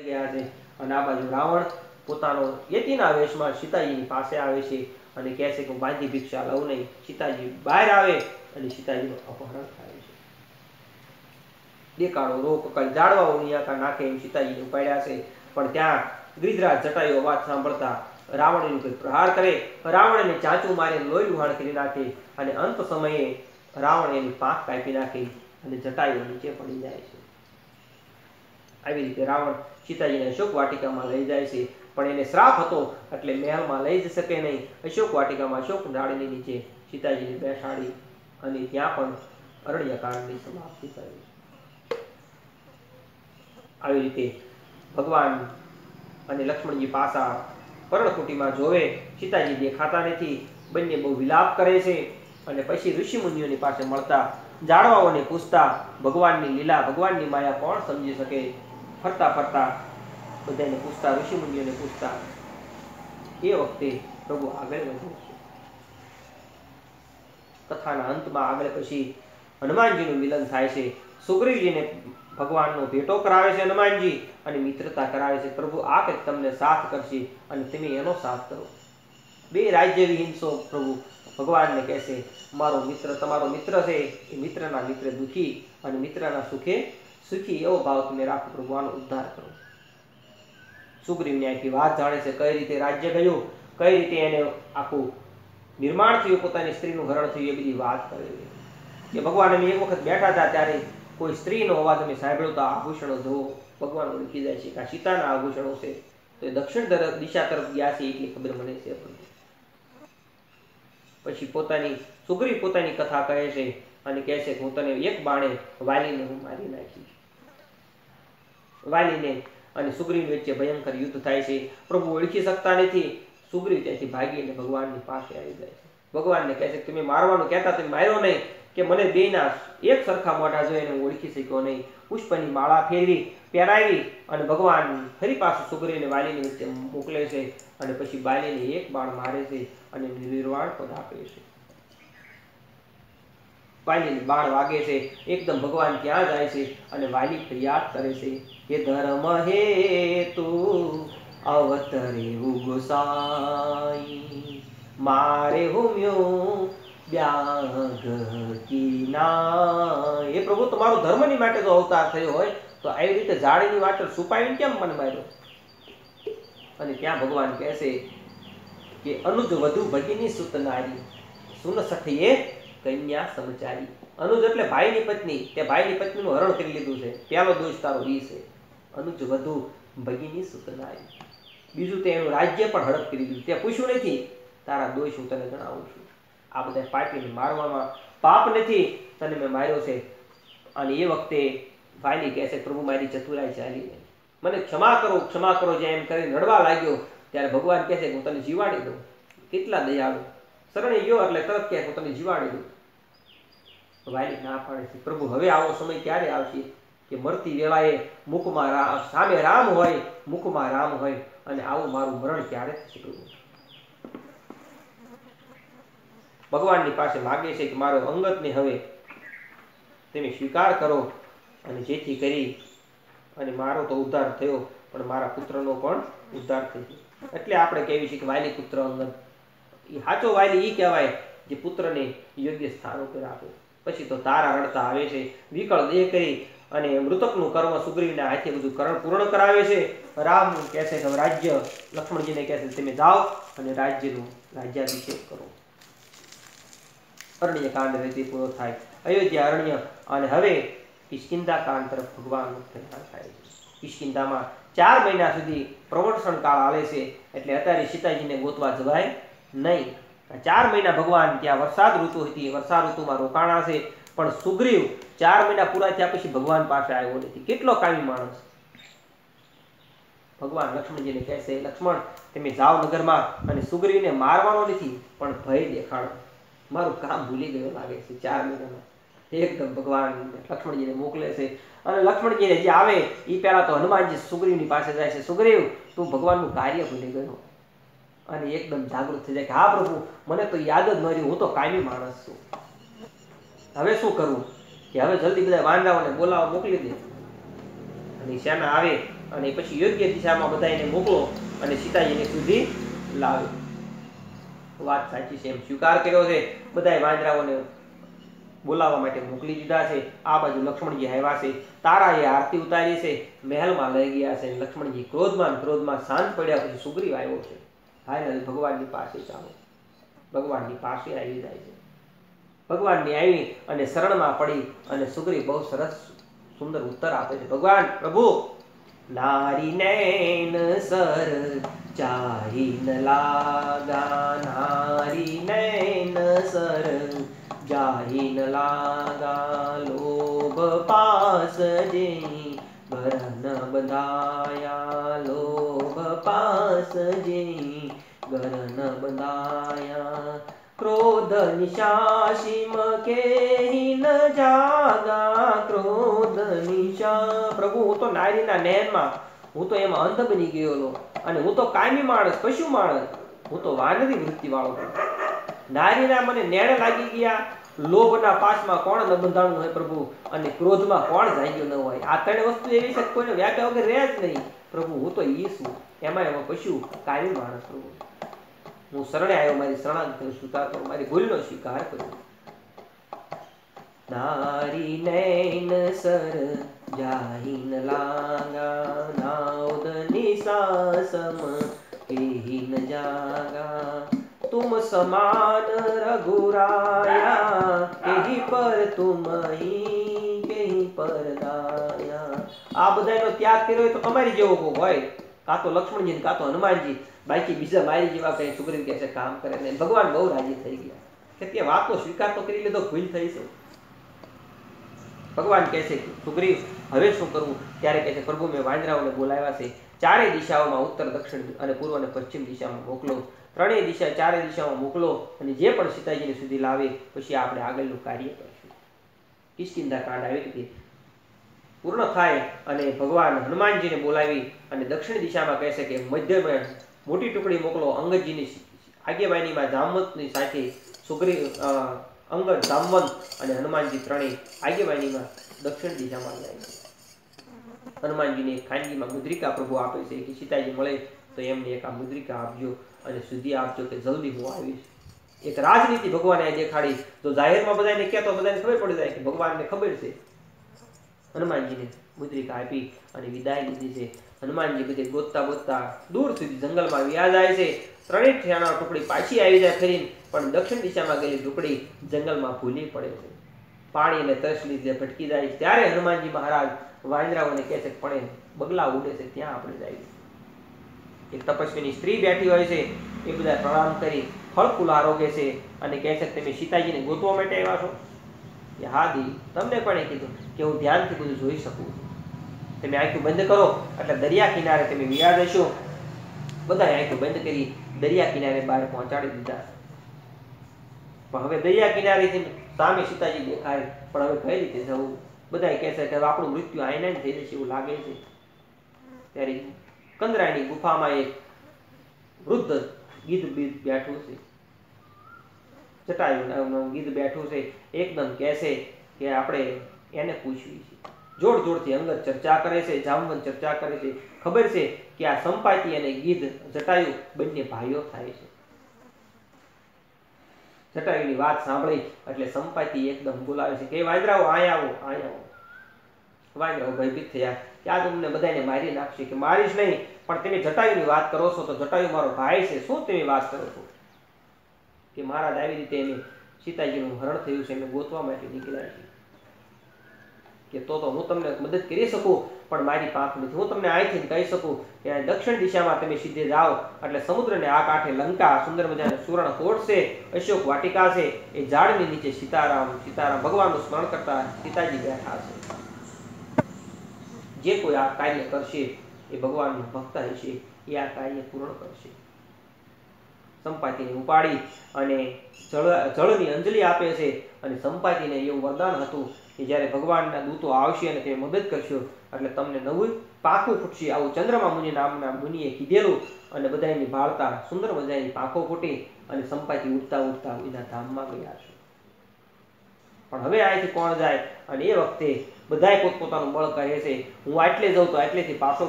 ગયા છે અને આ બાજુ રાવણ પોતાનો યતિના વેશમાં સીતાજીની પાસે આવે છે અને કહે છે કે હું બાંધી ભિક્ષા લઉં નહીં. સીતાજી બહાર આવે અને સીતાજીનું અપહરણ થાય છે. દેકાળો રોક કઈ જાડવાઓ નિયાકા નાખે એમ સીતાજીને ઉપાડ્યા છે. પણ ત્યાં ગિરિધરાજ જટાયુ અવાજ સાંભળતા રાવણ કોઈ પ્રહાર કરે. રાવણને ચાંચું મારીને લોહી લુહાણ કરી નાખે અને અંત સમયે રાવણ એની પાંખ કાપી નાખે અને જટાયુ નીચે પડી જાય છે. આવી રીતે રાવણ સીતાજીને અશોક વાટિકામાં લઈ જાય છે. પણ એને શ્રાપ હતો એટલે મહેલમાં લઈ જ શકે નહીં. અશોક વાટિકામાં અશોક ઝાડની નીચે સીતાજીને બેસાડી અને ત્યાં પણ અરણ્યકાંડની સમાપ્તિ કરી. આવી રીતે ભગવાન અને લક્ષ્મણજી પાછા પર્ણકુટીમાં જોવે, સીતાજી દેખાતા નથી. બંને બહુ વિલાપ કરે છે અને પછી ઋષિ મુનિઓની પાસે મળતા જાણવાઓને પૂછતા ભગવાનની લીલા, ભગવાનની માયા કોણ સમજી શકે. ફરતા ફરતા બધાને પૂછતા, ઋષિ મુનિઓને પૂછતા. એ વખતે પ્રભુ આગળ વધે છે. કથાના અંતમાં આગળ પછી હનુમાનજીનું મિલન થાય છે. સુગ્રીવજીને ભગવાનનો ભેટો કરાવે છે હનુમાનજી અને મિત્રતા કરાવે છે. પ્રભુ આ કંઈક તમને સાથ કરશે અને તમે એનો સાથ કરો. બે રાજ્ય વિહીનશો. પ્રભુ ભગવાનને કહેશે મારો મિત્ર તમારો મિત્ર છે, એ મિત્રના મિત્ર દુઃખી અને મિત્રના સુખે સુખી એવો ભાવ તમે રાખો. પ્રભુ આનો ઉદ્ધાર કરો. સુગ્રીવની આખી વાત જાણે છે, કઈ રીતે રાજ્ય ગયું, કઈ રીતે એને આખું નિર્માણ થયું, પોતાની સ્ત્રીનું હરણ થયું, એ બધી વાત કરેલી કે ભગવાન અમે એક વખત બેઠા હતા ત્યારે કોઈ સ્ત્રીનો અવાજ અમે સાંભળ્યો તો આભૂષણો જુઓ. ભગવાન ઓળખી જાય છે કે આ સીતાના આભૂષણો છે. તો એ દક્ષિણ દિશા તરફ ગયા છે એટલી ખબર મને છે. પછી સુગ્રીવ પોતાની કથા કહે છે અને કહે છે કે હું તને એક બાણે વાલીને હું મારી નાખીશ. વાલીને અને સુગ્રીવ વચ્ચે ભયંકર યુદ્ધ થાય છે. પ્રભુ ઓળખી શકતા નથી. સુગ્રીવ ત્યાંથી ભાગીને ભગવાનની પાસે આવી જાય છે. ભગવાનને કહે છે તમે મારવાનું કહેતા તમે માર્યો નહીં, કે મને બેના એક સરખા મોઢા જોઈને હું ઓળખી શક્યો નહીં. પુષ્પની માળા ફેરવી પહેરાવી અને ભગવાન ફરી પાછું સુગ્રીવને વાલીની વચ્ચે મોકલે છે અને પછી વાલીને એક બાણ મારે છે અને નિર્વાણ પદ આપે છે. વાલીને બાણ વાગે છે, એકદમ ભગવાન ત્યાં જાય છે અને વાલી ફરિયાદ કરે છે કે ધર્મ હેતુ અવતરે ગોસાઈ મારે હુમ્યો બ્યાગ કીના. એ પ્રભુ તમારો ધર્મની માટે જો અવતાર થયો હોય તો આવી રીતે ઝાડીની વાટે છુપાવીને કેમ મને માર્યો. અને ત્યાં ભગવાન કહે છે કે અનુજ વધુ ભગીની સુત નારી સુન સખીએ કન્યા સમચારી. અનુજ એટલે ભાઈની પત્ની. તે ભાઈની પત્નીનું હરણ કરી લીધું છે. પહેલો દોષ તારો ઈ છે. અનુજ વધુ ભગીની સુત નારી. બીજું તે એનું રાજ્ય પણ હડપ કરી દીધું. તે પૂછ્યું નથી તારા દોષ હું તને જણાવું છું. આ બધા પાપીને મારવામાં પાપ નથી, તને મેં માર્યો છે. અને એ વખતે વાલી કહે છે પ્રભુ મારી ચતુરાઈ ચાલી નહીં, મને ક્ષમા કરો જે એમ કરી રડવા લાગ્યો ત્યારે ભગવાન કહે છે કે હું તને જીવાડી દઉં. કેટલા દયાળુ. શરણે ગયો એટલે તરત કહે હું તને જીવાડી દઉં. વાલી ના પાડે છે. પ્રભુ હવે આવો સમય ક્યારે આવશે કે મરતી વેળાએ મુખમાં સામે રામ હોય, મુખમાં રામ હોય અને આવું મારું મરણ ક્યારે થશે પ્રભુ. ભગવાનની પાસે માગે છે કે મારો અંગતને હવે તમે સ્વીકાર કરો અને જેથી કરી અને મારો તો ઉદ્ધાર થયો પણ મારા પુત્રનો પણ ઉદ્ધાર થઈ ગયો. એટલે આપણે કહેવી છે કે વાલી પુત્ર અંગત. એ સાચો વાલી એ કહેવાય જે પુત્રને યોગ્ય સ્થાન ઉપર આપે. પછી તો તારા રડતા આવે છે, વિકળ દેહ કરી અને મૃતકનું કર્મ સુગ્રીવના હાથે બધું કરણ પૂર્ણ કરાવે છે. રામ કહે છે કે રાજ્ય, લક્ષ્મણજીને કહે છે તમે જાઓ અને રાજ્યાભિષેક કરો. અરણ્ય કાંડ રીતે પૂરો થાય. અયોધ્યા અરણ્ય અને હવે કિષ્કિંધા કાંડ તરફ ભગવાનનું પ્રયાણ થાય છે. કિષ્કિંધામાં 4 મહિના સુધી પ્રવર્ષણ કાળ આવે છે. એટલે અત્યારે સીતાજીને ગોતવા જવાય નહીં. 4 મહિના ભગવાન ત્યાં વરસાદ ઋતુ હતી, વર્ષા ઋતુમાં રોકાણા છે. પણ સુગ્રીવ 4 મહિના પૂરા થયા પછી ભગવાન પાસે આવ્યો નથી. કેટલો કામી માણસ. ભગવાન લક્ષ્મણજીને કહે છે લક્ષ્મણ તમે જાઓ નગરમાં અને સુગ્રીવને મારવાનો નથી પણ ભય દેખાડો. મારું કામ ભૂલી ગયો લાગે છે 4 મહિનામાં. એકદમ ભગવાન લક્ષ્મણજીને મોકલે છે અને લક્ષ્મણજીને જે આવે એ પહેલા તો હનુમાનજી સુગ્રીવની પાસે જાય છે. સુગ્રીવ તું ભગવાનનું કાર્ય ભૂલી ગયો. અને એકદમ જાગૃત થઈ જાય કે હા પ્રભુ મને તો યાદ જ ન રહ્યું, હું તો કાયમી માણસ છું. હવે શું કરવું કે હવે જલ્દી બધા વાંદરાઓને બોલાવા મોકલી દે. અને સેના આવે અને પછી યોગ્ય દિશામાં બધાને મોકલો અને સીતાજીને સુધી લાવે. વાત સાચી છે એમ સ્વીકાર કર્યો છે. બધાય વાંદરાઓને બોલાવવા માટે મોકલી દીધા છે. આ બાજુ લક્ષ્મણજી આવ્યા છે. તારાએ આરતી ઉતારી છે. મહેલમાં લઈ ગયા છે. લક્ષ્મણજી ક્રોધમાં શાંત પડ્યા પછી સુગ્રીવ આવ્યો છે. હાય ભગવાનની પાસે ચાલો. ભગવાનની પાસે આવી જાય છે. ભગવાનની આવી અને શરણમાં પડી અને સુગ્રીવ બહુ સરસ સુંદર ઉત્તર આપે છે. ભગવાન પ્રભુ નારી નૈન સર ચાહી ન લાગા, નારી નૈન સર જાહી ન લાગા, લોભ પાસ જે ગરન બંધાયા, લોભ પાસ જે ગરન બંધાયા, ક્રોધ નિશાસીમ કેહી ન જાગા, ક્રોધ નિશા. પ્રભુ હું તો નારીના નયનમાં, હું તો એમાં અંધ બની ગયેલો અને હું તો કાયમી માણસ, પશુ માણસ, હું તો વાનરી વૃત્તિ વાળો છું. નારીના મને નેણ લાગી ગયા. લોભના પાસમાં કોણ ન બંધાણું હોય પ્રભુ, અને ક્રોધમાં કોણ જાગ્યું ન હોય. આ ત્રણ વસ્તુ એવી છે કોઈને વ્યાખ્યા વગર રહે જ નહીં. પ્રભુ હું તો ઈ છું, એમાં પશુ, કાયમી માણસ. પ્રભુ હું શરણે આવ્યો, મારી શરણાગતિ સ્વીકાર કરો, મારી ભૂલનો સ્વીકાર કરો. નારી નૈન સર જાહી ન લાગા, નાઉદ નિશાસમ કેહી ન જાગા, तुम समान रघुराया, केही पर तुम ही केही पर दाया. આ બધાનો ત્યાગ કર્યો તો તમારી જેવો કોક હોય, કાં તો લક્ષ્મણજી કાં તો હનુમાનજી, બાકી બીજા મારી જેવા કઈ સુગ્રીવ કે છે કામ કરે ને. ભગવાન બહુ રાજી થઈ ગયા કે તે વાતનો સ્વીકાર તો કરી લીધો, ભૂલ થઈ છે. ભગવાન કહે છે સુગ્રીવ હવે શું કરવું? ત્યારે કહે છે પ્રભુ મેં વાંદરાઓને બોલાવ્યા છે. ચારે દિશાઓમાં ઉત્તર, દક્ષિણ અને પૂર્વ અને પશ્ચિમ દિશામાં મોકલો. ત્રણેય દિશા, ચારે દિશામાં મોકલો અને જે પણ સીતાજીને સુધી લાવે પછી આપણે આગળનું કાર્ય કરીશું. કિષ્કિંધા કાંડ આવી રીતે પૂર્ણ થાય અને ભગવાન હનુમાનજીને બોલાવી અને દક્ષિણ દિશામાં કહે છે કે મધ્યમાં મોટી ટુકડી મોકલો. અંગદજીની આગેવાનીમાં જામવંતની સાથે સુગ્રીવ, અંગદ, જામવંત અને હનુમાનજી ત્રણેય આગેવાનીમાં દક્ષિણ દિશામાં જાય છે. હનુમાનજીને ખાનગીમાં મુદ્રિકા પ્રભુ આપે છે કે સીતાજી મળે તો એમને એક આ મુદ્રિકા આપજો અને સુધી આપજો કે જલ્દી હું આવીશ. એક રાજનીતિ ભગવાને દેખાડી. તો જાહેરમાં બધાને કહેતો બધાને ખબર પડી જાય કે ભગવાનને ખબર છે. હનુમાનજીને મુદ્રિકા આપી અને વિદાય લીધી છે. હનુમાનજી બધે ગોતતા દૂર સુધી જંગલમાં વ્યા જાય છે. ત્રણેય ઠેણા ટુકડી પાછી આવી જાય ફરીને, પણ દક્ષિણ દિશામાં ગયેલી ટુકડી જંગલમાં ભૂલી પડે છે. પાણી અને તરસ લીધે ભટકી જાય. ત્યારે હનુમાનજી મહારાજ વાંદરાઓને કહે છે પણ બગલા ઉડે છે ત્યાં આપણે જઈએ. એક તપસ્વીની સ્ત્રી બેઠી હોય છે, એ બધા પ્રણામ કરી ફળ ફૂલ આરોગે છે અને કહે છે તમે સીતાજીને ગોતવા માટે આવ્યા છો? કે હા દી, તમને પણ કીધું કે હું ધ્યાનથી બધું જોઈ શકું. તમે આંખો બંધ કરો એટલે દરિયા કિનારે તમે વ્યા જશો. બધાએ આંખો બંધ કરી દરિયા કિનારે બહાર પહોંચાડી દીધા. પણ હવે દરિયા કિનારેથી સામે સીતાજી દેખાય, પણ હવે કઈ રીતે જવું? બધા કહે છે કે હવે આપણું મૃત્યુ આઈને થઈ જશે એવું લાગે છે. ત્યારે કંદરાની ગુફામાં એક વૃદ્ધ ગીધ બેઠું છે, જટાયુ ગીધ બેઠું છે. એકદમ કહે છે કે આપણે એને પૂછવી છે. જોરથી અંગત ચર્ચા કરે છે, જામવંત ચર્ચા કરે છે. ખબર છે કે આ સંપાતિ અને ગીધ જટાયુ બંને ભાઈઓ થાય છે. જટાયુની વાત સાંભળી એટલે સંપાતિ એકદમ બોલાવે છે કે વાંદરાઓ આયા આવો, આયા આવો. વાંદરાઓ ભયભીત થયા કે આ તમને બધાને મારી નાખશે. કે મારીશ નહીં, પણ તમે જટાયુની વાત કરો છો તો જટાયુ મારો ભાઈ છે, શું તમે વાત કરો છો? કે મહારાજ આવી રીતે એને સીતાજીનું હરણ થયું છે, એને ગોતવા માટે નીકળ્યા છે. કે તો હું તમને મદદ કરી શકું, પણ મારી પાંખ નથી. હું તમને અહીંથી કહી શકું કે દક્ષિણ દિશામાં તમે સીધે જાઓ એટલે સમુદ્રને આ કાંઠે લંકા, સુંદર મજાનો સુવર્ણ કોટ છે, અશોક વાટિકા છે. એ ઝાડની નીચે સીતારામ ભગવાનનું સ્મરણ કરતા સીતાજી બેઠા છે. જે કોઈ આ કાર્ય કરશે એ ભગવાનનું ભક્ત હશે, એ આ કાર્ય પૂર્ણ કરશે. સંપાતિને ઉપાડી અને જળની અંજલિ આપે છે. અને સંપાતિને એવું વરદાન હતું કે જ્યારે ભગવાનના દૂતો આવશે અને તે મદદ કરશો એટલે તમને નવું પાંખું ફૂટશે. આવું ચંદ્રમા મુનિ નામના મુનિએ કીધેલું અને બધાની ભાળતા સુંદર મજાની પાંખો ફૂટી અને સંપાતિ ઉડતા એના ધામમાં ગયા છે. પણ હવે અહીંથી કોણ જાય? અને એ વખતે બધાય પોતપોતાનું બળ કહે છે હું આટલે જાઉં તો આટલેથી પાછો